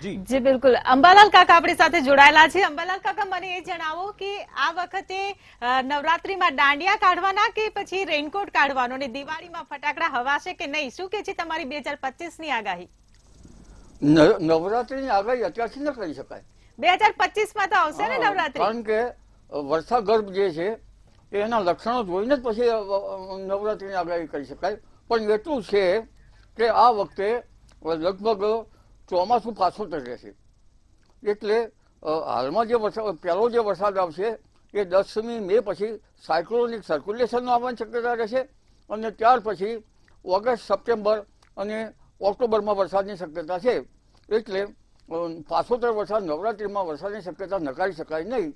જી જી બિલકુલ. અંબાલાલ કાકા આપણી સાથે જોડાયેલા છે. અંબાલાલ કાકા, મને એ જણાવો કે આ વખતે નવરાત્રીમાં દાંડિયા કાઢવાના કે પછી રેનકોટ કાઢવાનો, અને દિવાળીમાં ફટાકડા હવાશે કે નહીં? શું કે છે તમારી 2025 ની આગાહી? નવરાત્રીની આગાહી અત્યારથી ન કરી શકાય. 2025 માં તો આવશે ને નવરાત્રી? કારણ કે વર્ષાગર્ભ જે છે એના લક્ષણો જોઈને જ પછી નવરાત્રીની આગાહી કરી શકાય. પણ એટલું છે કે આ વખતે લગભગ ચોમાસું પાછું રહેશે. એટલે હાલમાં જે પહેલો જે વરસાદ આવશે એ 10મી મે પછી સાયક્લોનિક સર્ક્યુલેશનનો આવવાની શક્યતા રહેશે, અને ત્યાર પછી ઓગસ્ટ, સપ્ટેમ્બર અને ઓક્ટોબરમાં વરસાદની શક્યતા છે. એટલે પાછોતર વરસાદ નવરાત્રિમાં વરસાદની શક્યતા નકારી શકાય નહીં.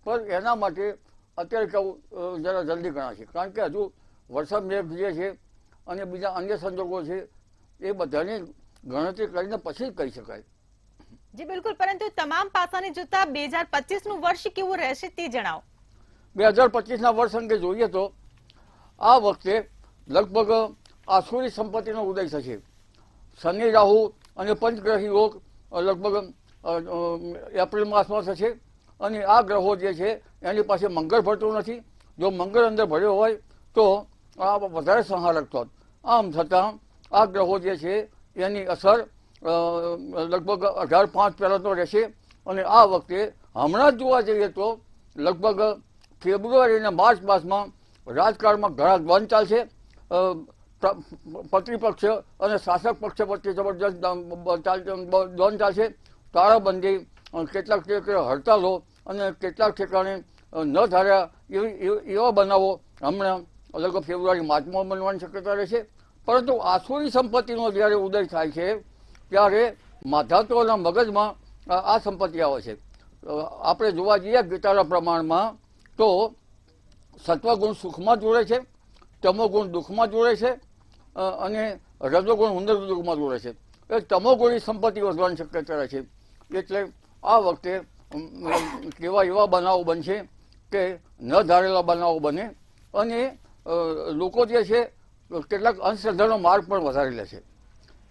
પણ એના માટે અત્યારે કહું જરા જલ્દી ગણાશે, કારણ કે હજુ વરસાદ મેઘ જે છે અને બીજા અન્ય સંજોગો છે એ બધાની ગણતરી કરીને પછી જ કહી શકાય. જી બિલકુલ. પરંતુ તમામ પાસાને જોતા 2025 નું વર્ષ કેવું રહેશે તે જણાવો. 2025ના વર્ષ અંગે જોઈએ તો આ વખતે લગભગ આસુરી સંપત્તિનો ઉદય થશે. શનિ, રાહુ અને પંચગ્રહી યોગ લગભગ એપ્રિલ માસમાં થશે. અને આ ગ્રહો જે છે એની પાસે મંગળ ભરતું નથી. જો મંગળ અંદર ભર્યો હોય તો આ વધારે સંહારક થોત. આમ છતાં આ ગ્રહો જે છે એની અસર લગભગ 18/5 પહેલાં તો રહેશે. અને આ વખતે હમણાં જ જોવા જઈએ તો લગભગ ફેબ્રુઆરી અને માર્ચ માસમાં રાજકારણમાં ઘણા દ્વંદ ચાલશે. પ્રતિપક્ષ અને શાસક પક્ષ વચ્ચે જબરજસ્ત દ્વંદ ચાલશે. તાળાબંધી, કેટલાક હડતાલો અને કેટલાક ઠેકાણે ન ધાર્યા એવા બનાવો હમણાં લગભગ ફેબ્રુઆરી માર્ચમાં બનવાની શક્યતા રહેશે. પરંતુ આસુરી સંપત્તિનો જ્યારે ઉદય થાય છે ત્યારે માધાતુઓના મગજમાં આ સંપત્તિ આવે છે. આપણે જોવા જઈએ ગીતાના પ્રમાણમાં તો સત્વગુણ સુખમાં જોડે છે, તમોગુણ દુઃખમાં જોડે છે, અને રજોગુણ ઉંદર દુઃખમાં જોડે છે. એ તમોગુણી સંપત્તિ વધવાની શક્યતા રહે છે. એટલે આ વખતે કેવા એવા બનાવો બનશે કે ન ધારેલા બનાવો બને, અને લોકો જે છે કેટલાક અંધશ્રદ્ધાનો માર્ગ પણ વધારી લે છે.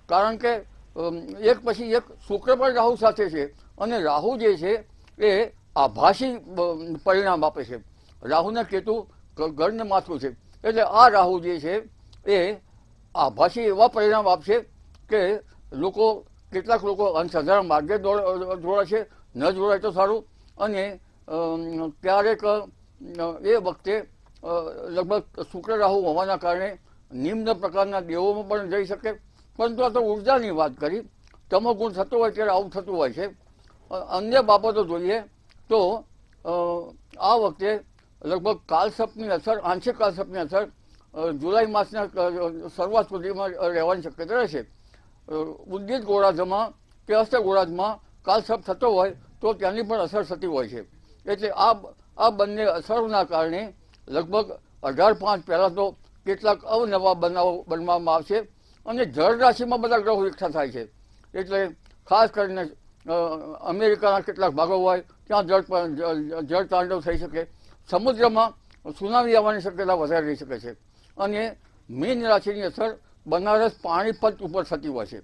કારણ કે એક પછી એક શુક્ર પણ રાહુ સાથે છે, અને રાહુ જે છે એ આભાસી પરિણામ આપે છે. રાહુને કેતુ ઘરને માથું છે. એટલે આ રાહુ જે છે એ આભાસી એવા પરિણામ આપશે કે કેટલાક લોકો અંધશ્રદ્ધાના માર્ગે જોડાય છે. ન જોડાય તો સારું. અને ક્યારેક એ વખતે લગભગ શુક્ર રાહુ હોવાના કારણે નિમ્ન પ્રકારના દેવોમાં પણ જઈ શકે. પરંતુ આ તો ઉર્જાની વાત કરી. તમોગુણ થતો હોય ત્યારે આવું થતું હોય છે. અન્ય બાબતો જોઈએ તો આ વખતે લગભગ કાલસર્પની અસર, આંશિક કાલસર્પની અસર જુલાઈ માસના શરૂઆત સુધીમાં રહેવાની શક્યતા રહેશે. ઉદ્ગીત ગોળાર્ધમાં કે અસ્ત ગોળાર્ધમાં કાલસર્પ થતો હોય તો ત્યાંની પણ અસર થતી હોય છે. એટલે આ બંને અસરોના કારણે લગભગ 18/5 પહેલાં તો કેટલાક અવનવા બનાવો બનવામાં આવશે. અને જળ રાશિમાં બધા ગ્રહો એકઠા થાય છે. એટલે ખાસ કરીને અમેરિકાના કેટલાક ભાગો હોય ત્યાં જળ તાંડવ થઈ શકે. સમુદ્રમાં સુનામી આવવાની શક્યતા વધારે રહી શકે છે. અને મીન રાશિની અસર બનારસ પાણીપત ઉપર થતી હોય છે,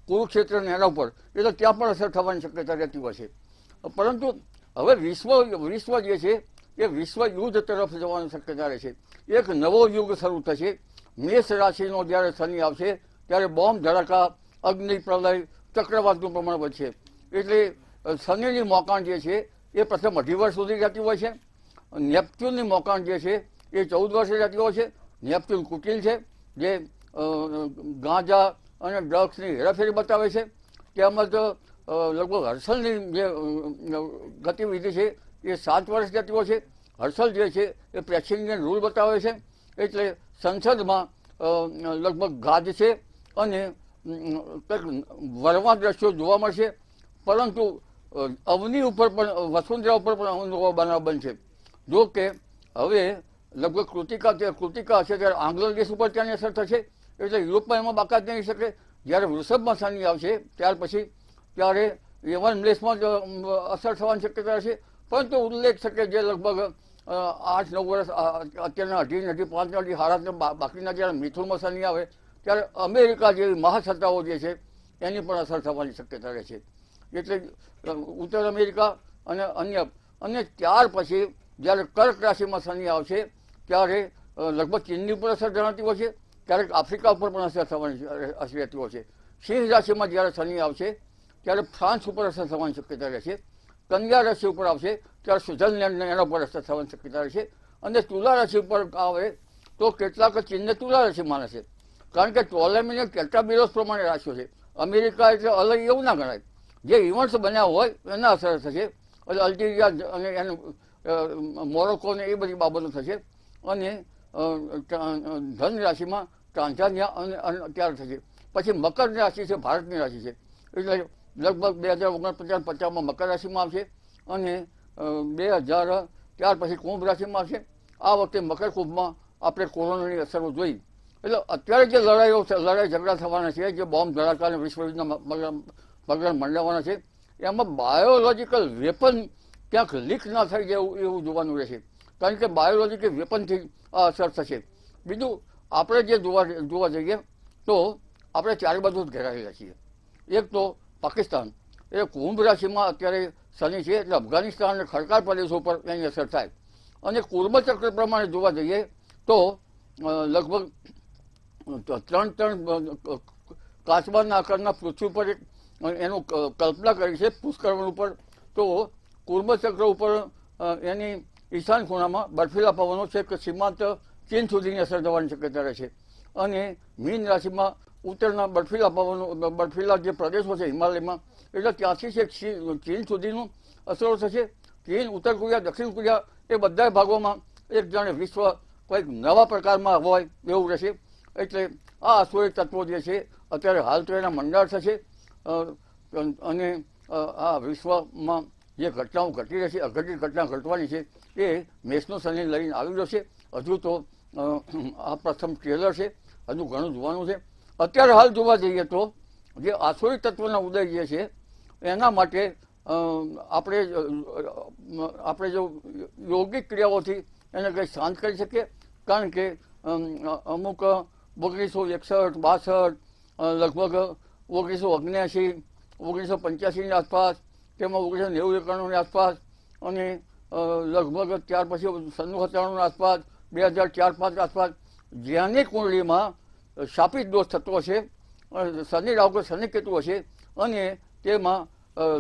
કુરુક્ષેત્ર એના ઉપર. એટલે ત્યાં પણ અસર થવાની શક્યતા રહેતી હોય છે. પરંતુ હવે વિશ્વ જે છે એ વિશ્વ યુદ્ધ તરફ જવાની શક્યતા રહે છે. એક નવો યુગ શરૂ થશે. મેષ રાશિનો જ્યારે શનિ આવશે ત્યારે બોમ્બ ધડાકા, અગ્નિ પ્રલય, ચક્રવાતનું પ્રમાણ વધશે. એટલે શનિની મોકાણ જે છે એ પ્રથમ 18 વર્ષ સુધી રહેતી હોય છે. નેપચ્યુનની મોકાણ જે છે એ 14 વર્ષે રહેતી હોય છે. નેપચ્યુન કુટિલ છે, જે ગાંજા અને ડ્રગ્સની હેરાફેરી બતાવે છે. તેમજ લગભગ હર્ષલની જે ગતિવિધિ છે એ 7 વર્ષ રહેતી હોય છે. હર્ષલ જે છે એ પ્રેસિડેન્ટ રૂલ બતાવે છે. એટલે સંસદમાં લગભગ ગાજ છે અને કંઈક વરવા દ્રશ્યો જોવા મળશે. પરંતુ અવની ઉપર પણ, વસુંધરા ઉપર પણ અવનવો બનાવ બનશે. જો કે હવે લગભગ કૃતિકા હશે ત્યારે આંગ્લ દેશ ઉપર ત્યાંની અસર થશે. એટલે યુરોપમાં એમાં બાકાત નહીં શકે. જ્યારે વૃષભમાં શનિ આવશે ત્યાર પછી ત્યારે યવન દેશમાં જ અસર થવાની શક્યતા રહેશે. પરંતુ ઉલ્લેખ છે કે જે લગભગ 8-9 વર્ષ અત્યારના 5 સારા બાકીના જ્યારે મિથુનમાં શનિ આવે ત્યારે અમેરિકા જેવી મહાસત્તાઓ જે છે એની પણ અસર થવાની શક્યતા રહે છે. એટલે ઉત્તર અમેરિકા અને અને ત્યાર પછી જ્યારે કર્ક રાશિમાં શનિ આવશે ત્યારે લગભગ ચીનની ઉપર અસર જણાતી હોય છે, ક્યારેક આફ્રિકા ઉપર પણ અસર થવાની અસર રહેતી હોય છે. સિંહ રાશિમાં જ્યારે શનિ આવશે ત્યારે ફ્રાન્સ ઉપર અસર થવાની શક્યતા રહેશે. કન્યા રાશિ ઉપર આવશે ત્યારે સ્વિટ્ઝરલેન્ડને એના ઉપર અસર થવાની શક્યતા રહેશે. અને તુલા રાશિ ઉપર આવે તો કેટલાક ચીનને તુલા રાશિ માને છે, કારણ કે ટોલેમી અને ટેટ્રાબિરોસ પ્રમાણે રાશિઓ છે. અમેરિકા એટલે અલગ એવું ના ગણાય, જે ઇવેન્ટ્સ બન્યા હોય એના અસર થશે. એટલે અલ્જીરિયા અને એનું મોરોકો ને એ બધી બાબતો થશે. અને ધન રાશિમાં ટાંઝાનિયા અને ત્યારે થશે. પછી મકર રાશિ છે, ભારતની રાશિ છે, એટલે લગભગ 2049-50માં મકર રાશિમાં આવશે. અને 2000 ત્યાર પછી કુંભ રાશિમાં આવશે. આ વખતે મકર કુંભમાં આપણે કોરોનાની અસરો જોઈ. એટલે અત્યારે જે લડાઈ ઝઘડા થવાના છે, જે બોમ્બ ધડાકા અને વિશ્વયુદ્ધના પગલાં મંડાવવાના છે, એમાં બાયોલોજીકલ વેપન ક્યાંક લીક ના થઈ જાય એવું જોવાનું રહેશે, કારણ કે બાયોલોજીકલ વેપનથી આ અસર થશે. બીજું આપણે જે જોવા જઈએ તો આપણે ચારે બાજુ જ ઘેરાયેલા છીએ. એક તો પાકિસ્તાન, એ કુંભ રાશિમાં અત્યારે શનિ છે, એટલે અફઘાનિસ્તાન અને ખડકાળ પ્રદેશો પર એની અસર થાય. અને કુર્મચક્ર પ્રમાણે જોવા જઈએ તો લગભગ 3 કાચબાના આકારના પૃથ્વી પર એનું કલ્પના કરી છે પુષ્કરણ ઉપર. તો કુર્મચક્ર ઉપર એની ઈશાન ખૂણામાં બર્ફીલા પવનો છે કે સીમાંત ચીન સુધીની અસર થવાની શક્યતા રહે છે. અને મીન રાશિમાં ઉત્તરના બર્ફીલા જે પ્રદેશો છે હિમાલયમાં, એટલે ત્યાંથી છે ચીન સુધીનું અસરો થશે. ચીન, ઉત્તર કોરિયા, દક્ષિણ કોરિયા એ બધા ભાગોમાં એક જાણે વિશ્વ કોઈક નવા પ્રકારમાં હોય એવું રહેશે. એટલે આ અસુરી તત્વો જે છે અત્યારે હાલ તો એના મંડાણ થશે. અને આ વિશ્વમાં જે ઘટનાઓ ઘટી રહેશે, અઘટિત ઘટના ઘટવાની છે, એ મેષનો શનિ લઈને આવી રહ્યો છે. હજુ તો આ પ્રથમ ટ્રેલર છે, હજુ ઘણું જોવાનું છે. અત્યારે હાલ જોવા જઈએ તો જે આસુરી તત્વના ઉદય જે છે એના માટે આપણે જો યોગિક ક્રિયાઓથી એને કંઈ શાંત કરી શકીએ. કારણ કે અમુક 1961, 62, લગભગ 1979, 1985ની આસપાસ, તેમાં 1990-91ની આસપાસ, અને લગભગ ત્યાર પછી 97-98ની આસપાસ, 2004-05 આસપાસ જ્યાંની કુંડળીમાં શાપિત દોષ થતો હશે, શનિ રાહુ શનિ કેતુ હશે, અને તેમાં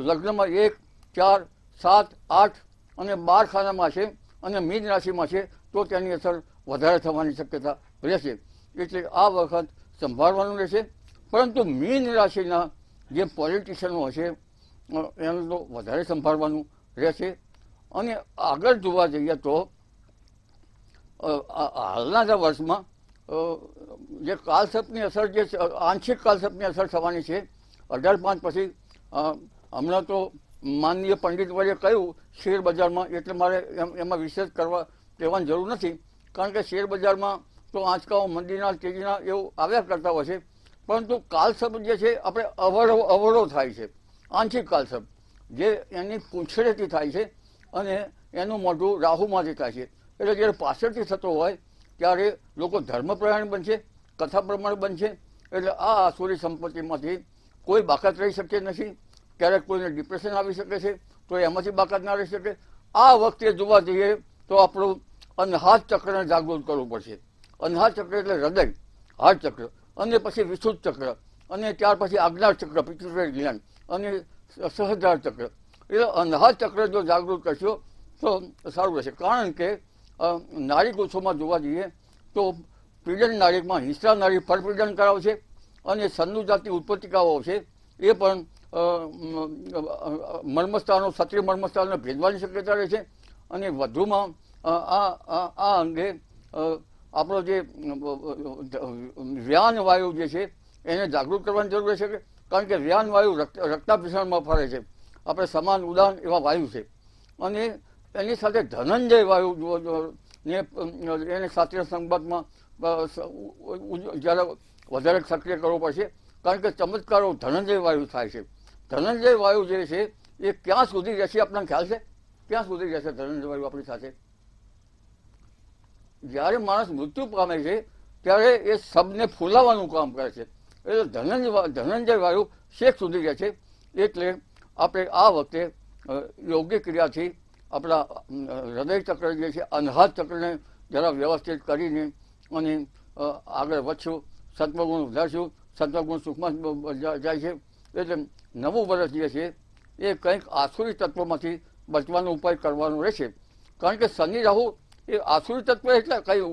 લગ્નમાં 1, 4, 7, 8 અને 12 ખાનામાં છે અને મીન રાશિમાં છે, તો તેની અસર વધારે થવાની શક્યતા રહેશે. એટલે આ વખત સંભાળવાનું રહેશે. પરંતુ મીન રાશિના જે પોલિટિશિયનો હશે એનું તો વધારે સંભાળવાનું રહેશે. અને આગળ જોવા જઈએ તો હાલના જે વર્ષમાં જે કાલસર્પની અસર, જે આંશિક કાલસર્પની અસર થવાની છે 18/5 પછી. હમણાં તો માનનીય પંડિત વર્યે કહ્યું શેર બજારમાં, એટલે મારે એમાં વિશેષ કહેવાની જરૂર નથી, કારણ કે શેર બજારમાં તો આંચકાઓ, મંદીના, તેજીના એવું આવ્યા કરતા હોય છે. પરંતુ કાલસર્પ જે છે આપણે અવળો થાય છે. આંશિક કાલસર્પ જે એની પૂંછડેથી થાય છે અને એનું મોઢું રાહુમાંથી થાય છે. એટલે જ્યારે પાછળથી થતો હોય ત્યારે લોકો ધર્મપ્રમાણ બનશે, કથા પ્રમાણ બનશે. એટલે આ આસુરી સંપત્તિમાંથી કોઈ બાકાત રહી શકતી નથી. ક્યારેક કોઈને ડિપ્રેશન આવી શકે છે, તો એમાંથી બાકાત ના રહી શકે. આ વખતે જોવા જઈએ તો આપણું અનહાત ચક્રને જાગૃત કરવું પડશે. અનહાત ચક્ર એટલે હૃદય, હાર્ટ ચક્ર, અને પછી વિશુદ્ધ ચક્ર, અને ત્યાર પછી આજ્ઞાર ચક્ર, પિટ્યુટરી ગ્લેન્ડ, અને સહજાર ચક્ર. એટલે અનહાત ચક્ર જો જાગૃત કરશો તો સારું રહેશે. કારણ કે નાડી કોષોમાં જોવા જઈએ તો પીડન નાડીમાં હિંસા નાડી પરપીડન કરાવે છે, અને સન્નુ જાતની ઉત્પત્તિકાઓ છે એ પણ મર્મસ્થાનો, ક્ષત્રિય મર્મસ્થાનને ભેદવાની શક્યતા રહે છે. અને વધુમાં આ અંગે આપણો જે વ્યાન વાયુ જે છે એને જાગૃત કરવાની જરૂર રહેશે. કારણ કે વ્યાન વાયુ રક્તાભિસરણમાં ફરે છે. આપણે સમાન ઉદાન એવા વાયુ છે. અને એની સાથે ધનંજય વાયુ ને એને શાસ્ત્રીય સંવાદમાં જ્યારે વધારે સક્રિય કરવો પડશે. કારણ કે ચમત્કારો ધનંજય વાયુ થાય છે. ધનંજય વાયુ જે છે એ ક્યાં સુધી રહેશે આપણને ખ્યાલ છે? ક્યાં સુધી રહેશે ધનંજય વાયુ આપણી સાથે? જ્યારે માણસ મૃત્યુ પામે છે ત્યારે એ શબને ફૂલાવવાનું કામ કરે છે. એટલે ધનંજય વાયુ શેખ સુધી રહે છે. એટલે આપણે આ વખતે યોગ્ય ક્રિયાથી આપણા હૃદય ચક્ર જે છે અનહદ ચક્રને જરા વ્યવસ્થિત કરીને અને આગળ વધશું, સત્વગુણ વધારશું. સત્વગુણ સુખમાં જાય છે. એટલે નવું વર્ષ જે છે એ કંઈક આસુરી તત્વોમાંથી બચવાનો ઉપાય કરવાનો રહેશે. કારણ કે શનિ રાહુ એ આસુરી તત્વ એટલે કંઈ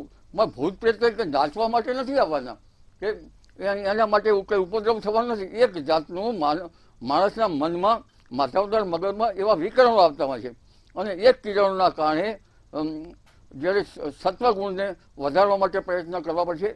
ભૂત પ્રેત કંઈ નાચવા માટે નથી આવવાના કે એના માટે કંઈ ઉપદ્રવ થવાનો નથી. એક જાતનું માણસના મનમાં, માથાદાર મગજમાં એવા વિકરણો આવતા હોય છે અને એક કિરણોના કારણે જ્યારે સત્વગુણને વધારવા માટે પ્રયત્ન કરવા પડશે.